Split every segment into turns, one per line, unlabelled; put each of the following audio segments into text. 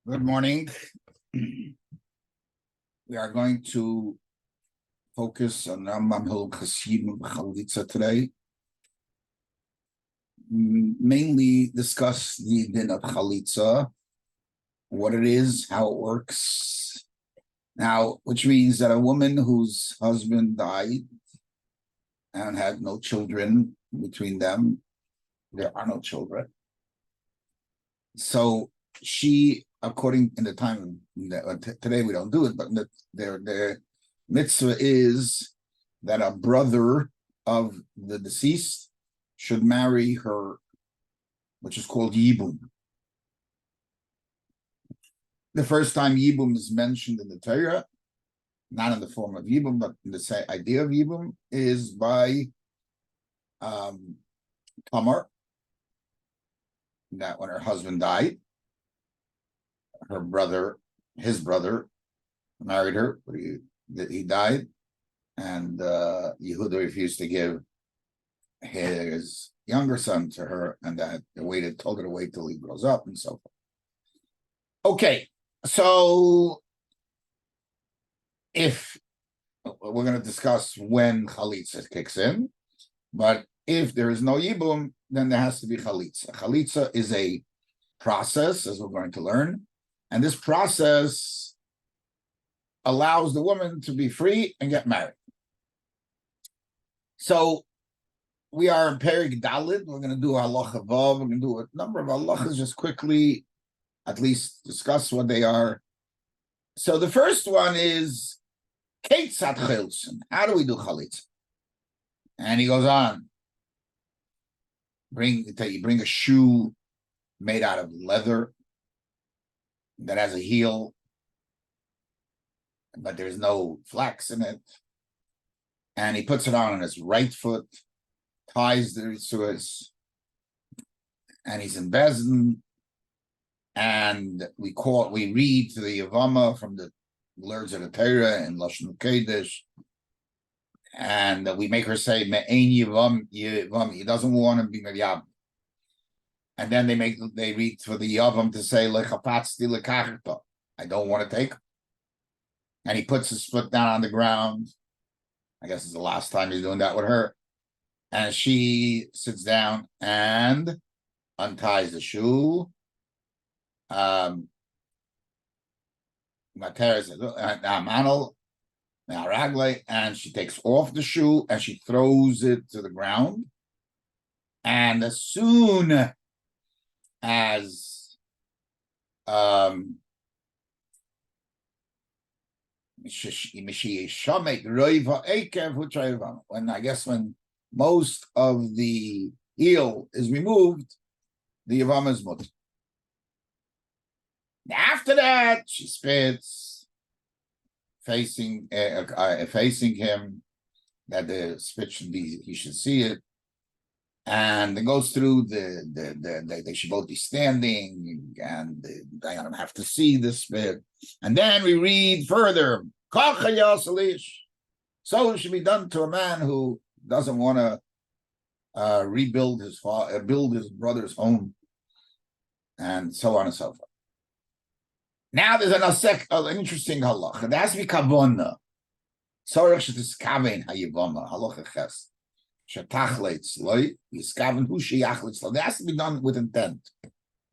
Good morning. We are going to focus on Rambam vChalitzah today. Mainly discuss the din of Chalitzah, what it is, how it works. Now, which means that a woman whose husband died and had no children between them, there are no children. So she, according in the time today we don't do it, but their mitzvah is that a brother of the deceased should marry her, which is called Yibbum. The first time Yibbum is mentioned in the Torah, not in the form of Yibbum, but in the idea of Yibbum, is by Tamar, that when her husband died, his brother married her, but he died, and Yehuda refused to give his younger son to her, and that they told her to wait till he grows up, and so forth. Okay, so if we're going to discuss when Chalitzah kicks in, but if there is no Yibbum, then there has to be Chalitzah. Chalitzah is a process, as we're going to learn, and this process allows the woman to be free and get married. So we are in Perik Dalid. We're going to do Halacha Vav. We're going to do a number of halachas, just quickly, at least discuss what they are. So the first one is Keitzat Chalitzah. How do we do Chalitzah? And he goes on. You bring a shoe made out of leather that has a heel, but there's no flax in it. And he puts it on his right foot, ties the Ritzuas, and he's in Bezin. And we read to the Yavama from the words of the Torah in Lashon Kodesh, and we make her say Me'ein Yivam. He doesn't want to be Meyab. And then they read for the Yavam to say Lechapatzti lekachta. I don't want to take. And he puts his foot down on the ground. I guess it's the last time he's doing that with her. And she sits down and unties the shoe. And she takes off the shoe and she throws it to the ground. And as soon as when most of the heel is removed, the Yavam is mutter. After that, she spits, facing him, that the spit he should see it, and it goes through they should both be standing, and they don't have to see the spit. And then we read further, so it should be done to a man who doesn't want to rebuild build his brother's home, and so on and so forth. Now there's an interesting halacha. There has to be kavona. Sorach shetiskaven hayivama halacha ches shetachleitz loy yiskaven hu sheyachleitz loy. That has to be done with intent.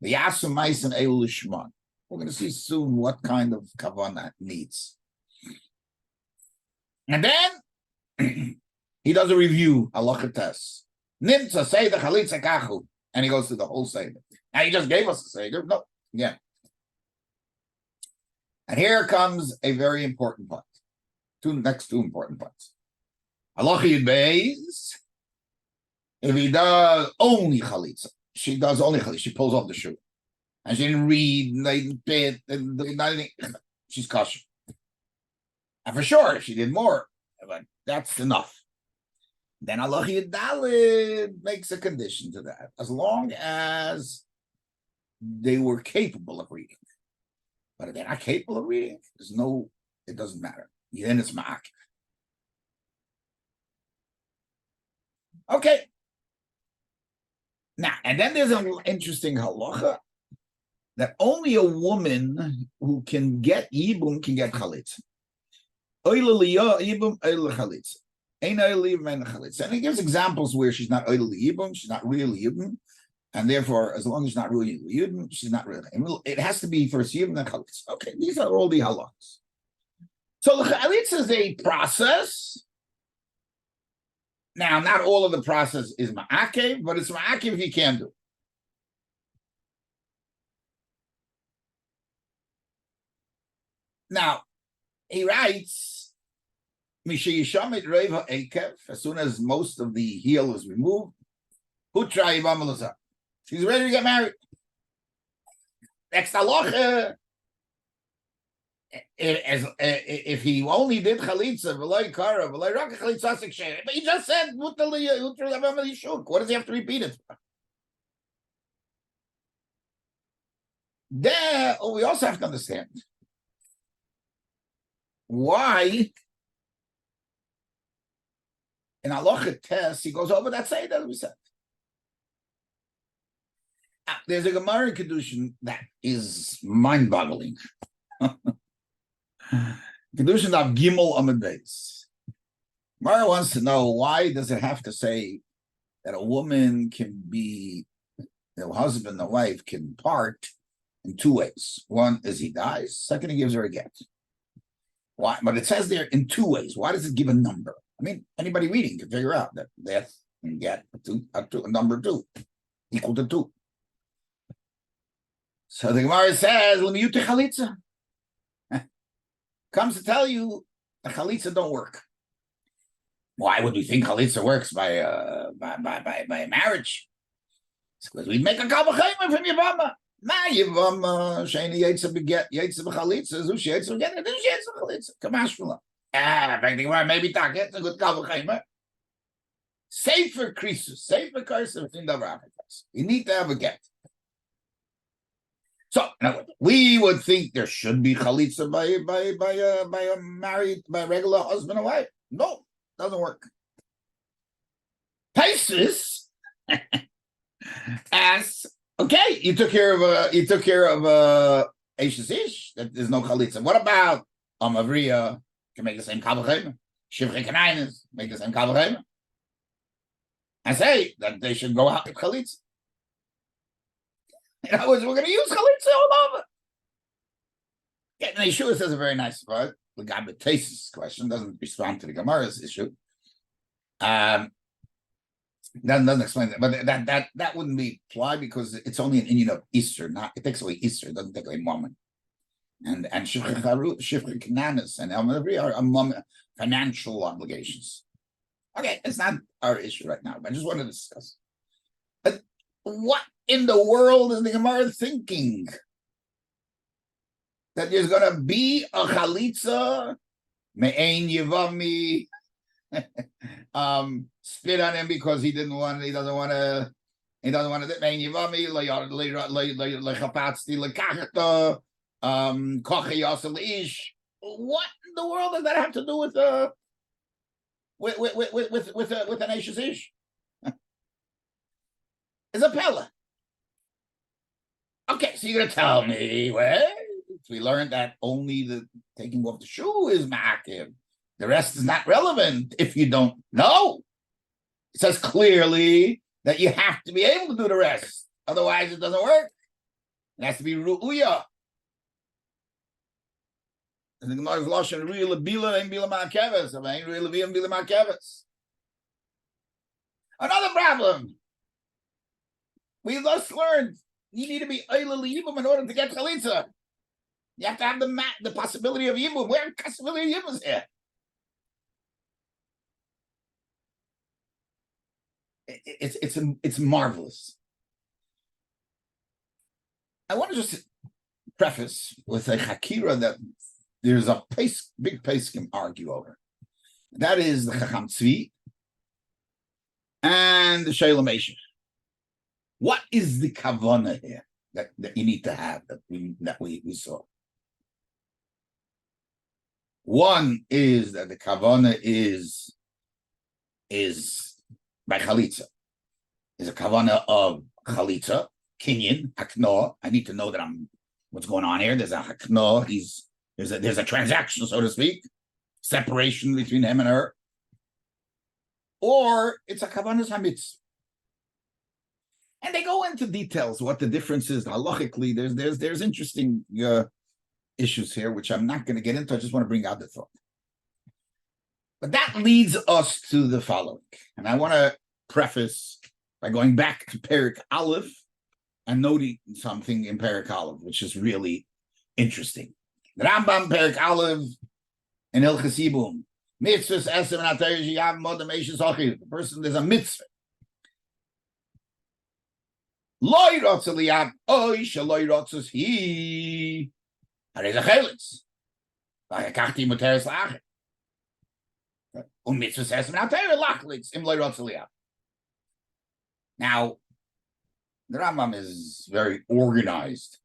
The yasu ma'isen elu lishman. We're going to see soon what kind of kavona it needs. And then he does a review halacha test. Nimtza say the chalitzah kachu, and he goes through the whole seder. And he just gave us the seder. No, yeah. And here comes a very important part. Next two important parts. Halacha Yud Beis. If he does only Chalitzah, she does only Chalitzah. She pulls off the shoe, and she didn't read, nothing. She's kosher. And for sure, if she did more, but that's enough. Then Halacha Yud Daled makes a condition to that, as long as they were capable of reading. But if they're not capable of reading, it doesn't matter. Then it's ma'ak. Okay. Now, and then there's an interesting halacha that only a woman who can get Yibbum can get Chalitzah. Yibbum, Chalitzah. And he gives examples where she's not Yibbum, she's not really Yibbum, and therefore, as long as she's not really Yibbum, she's not really. It has to be first Yibbum, then Chalitzah. Okay, these are all the halachas. So the Chalitzah is a process. Now, not all of the process is ma'akev, but it's ma'akev if you can do. Now, he writes, as soon as most of the heel is removed, she's ready to get married. Next halacha, if he only did chalitzah, but he just said, what does he have to repeat it for? There, we also have to understand why in halacha test he goes over that say that we said. There's a Gemara in Kedushin that is mind-boggling. Kedushin of Gimel Amud Beis. Gemara wants to know, why does it have to say that a woman can be, the husband and wife can part in two ways? One is he dies, second he gives her a get. Why? But it says there in two ways. Why does it give a number? I mean, anybody reading can figure out that death and get a number two, equal to two. So the Gemara says, Chalitzah. Comes to tell you the Chalitzah don't work. Why would we think Chalitzah works by marriage? It's because we make a kavachayim from Yibbum. Ma Yibbum sheini yetsa beget yetsa b'chalitzah zushi yetsa beget and zushi yetsa b'chalitzah. Kamash v'la. Maybe target a good kavachayim. Safer krisus, safer cursive in the Rabbi. You need to have a get. So we would think there should be chalitzah by a married, by a regular husband and wife. No, doesn't work. Paisus asks, okay, you took care of Eishes Ish, that there's no chalitzah. What about Amavriya can make the same kavachayim? Shivchei Kanainis make the same kavachayim? I say that they should go out with chalitzah. In other words, we're going to use Chalitzah all over. Yeah, and Shiur says a very nice part. The guy with Tesis question doesn't respond to the Gemara's issue. Doesn't explain that, but that wouldn't be applied because it's only an Indian of Easter. Not it takes away Easter. It doesn't take away moment. And Shifra Kananis and Elmavri are financial obligations. Okay, it's not our issue right now, but I just wanted to discuss. But what in the world is the Gemara thinking? That there's going to be a Chalitzah, me'ein Yivami, spit on him because he doesn't want to, me'ein Yivami, lechapatzti lekachta, kochi yasel ish. What in the world does that have to do with an Eishes Ish? It's a pella. Okay, so you're going to tell me, well, we learned that only the taking off the shoe is ma'akev. The rest is not relevant if you don't know. It says clearly that you have to be able to do the rest. Otherwise, it doesn't work. It has to be ru'uya. And the Gemara is lashon real bila and bila ma'akeves. I mean, real bila and bila ma'akeves. Another problem. We just learned you need to be Eilel Yibbum in order to get Chalitzah. You have to have the possibility of Yibbum. Where possibility of Yibbum is here? It's marvelous. I want to just preface with a Hakira that there's a big pace can argue over. That is the Chacham Tzvi and the Shalom Esher. What is the kavanah here that you need to have that we saw? One is that the kavanah is by Chalitzah, is a kavanah of Chalitzah, kinyan, hakno. I need to know that what's going on here. There's a hakno. There's a transaction, so to speak, separation between him and her. Or it's a kavanas hamitz. And they go into details what the difference is halachically. There's interesting issues here, which I'm not going to get into. I just want to bring out the thought. But that leads us to the following. And I want to preface by going back to Perik Aleph and noting something in Perik Aleph, which is really interesting. The Rambam Perik Aleph in Hilchos Yibbum. Mitzvahs esem and atayr shiyav modem eishes achir. The person, there's a mitzvah. Loi rotza liyav oy shaloi rotzas hi. Harei zechelitzah. V'hakachti muteres la'achir. Mitzvahs esem and atayr lachlitz im loi rotza liyav. Now, the Rambam is very organized,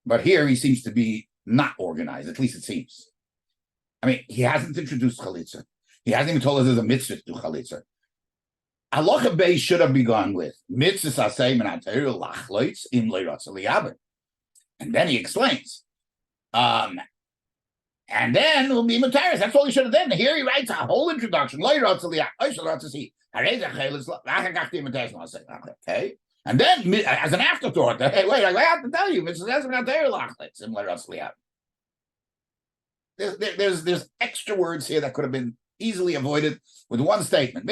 but here he seems to be not organized, at least it seems. I mean, he hasn't introduced Chalitzah. He hasn't even told us there's a mitzvah to do Chalitzah. Halacha Beis should have begun with mitzvah asay menatayr lachloitz im leiratz liyaber, and then he explains. And then will be mutaris. That's all he should have done. Here he writes a whole introduction. Leiratz liyaber. I shall ratz see. Okay, and then as an afterthought, hey, wait, I have to tell you, mitzvah asay menatayr lachloitz im leiratz liyaber. There's extra words here that could have been easily avoided with one statement.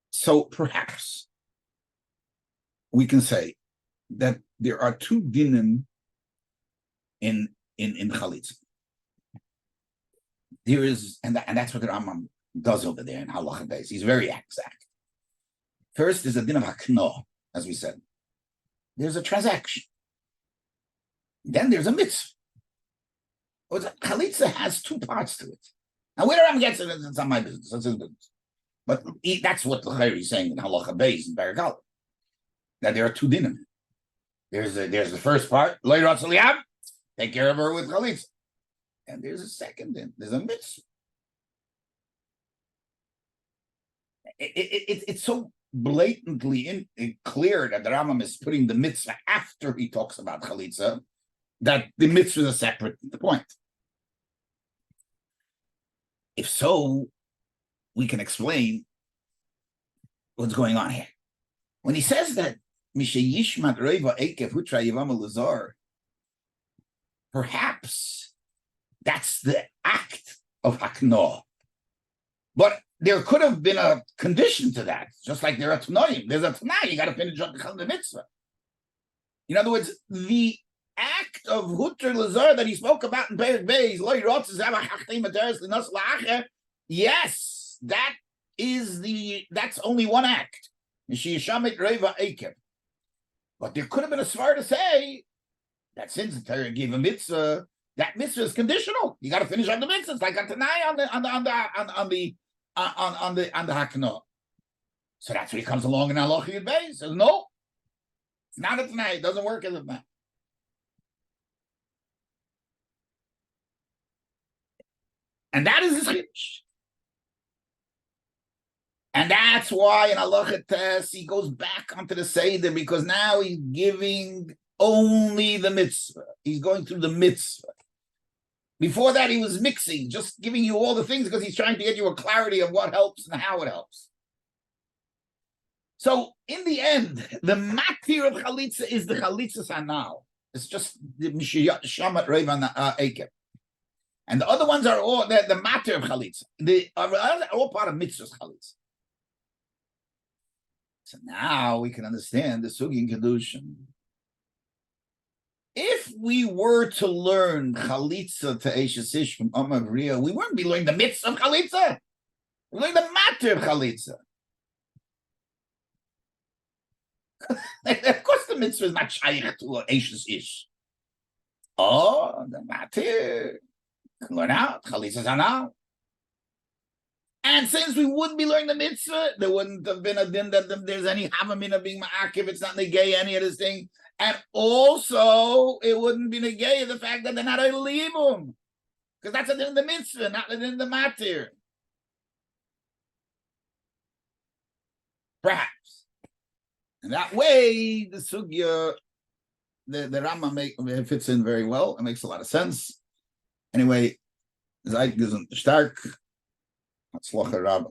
So perhaps we can say that there are two dinim in Chalitzah. There is, and that's what the Rambam does over there in Halacha Beis. He's very exact. First is a din of hakno, as we said. There's a transaction. Then there's a mitzvah. Chalitzah has two parts to it. Now, where I'm getting it, it's not my business. That's his business. But that's what the Chayri is saying in Halacha Beis and Perek Aleph, that there are two dinim. There's the first part, take care of her with Chalitzah. And there's a second din. There's a mitzvah. It's so blatantly clear that the Rambam is putting the mitzvah after he talks about Chalitzah, that the mitzvah is a separate point. If so, we can explain what's going on here. When he says that perhaps that's the act of Haknoah. But there could have been a condition to that, just like there are Tanoim. There's a Tanai, you got to finish up the mitzvah. In other words, the act of Hutter Lazar that he spoke about in Perek Beis, yes, that's only one act. But there could have been a svar to say that since the Torah gave a mitzvah, that mitzvah is conditional. You got to finish on the mitzvah. It's like a Tanai on the Hakno. So that's when he comes along in Halacha Yud Beis. Says no, it's not a Tanai. It doesn't work as a Tanai. And that is his chiddush. And that's why in Halacha Tes he goes back onto the Seder, because now he's giving only the mitzvah. He's going through the mitzvah. Before that, he was mixing, just giving you all the things because he's trying to get you a clarity of what helps and how it helps. So, in the end, the matir of Chalitzah is the Chalitzah Sanal. It's just the Shamat Revan Ekev. And the other ones are all the matter of Chalitzah. They are all part of mitzvahs Chalitzah. So now we can understand the Sugi and Kedushin. If we were to learn Chalitzah to Eishes Ish from Amavriya, we wouldn't be learning the mitzvah of Chalitzah. We learn the matter of Chalitzah. Of course, the mitzvah is not shaykh to Eishes Ish. Oh, the matter. Learn out, Chalitzah Zanal. And since we wouldn't be learning the mitzvah, there wouldn't have been a din that there's any havamina being ma'akiv, it's not negay any of this thing. And also, it wouldn't be negay the fact that they're not a Yibbum. Because that's in the mitzvah, not in the matir. Perhaps. And that way, the sugya, the Rambam fits in very well. It makes a lot of sense. Anyway, Zeit gesund stark. Hatzlacha Rabbi.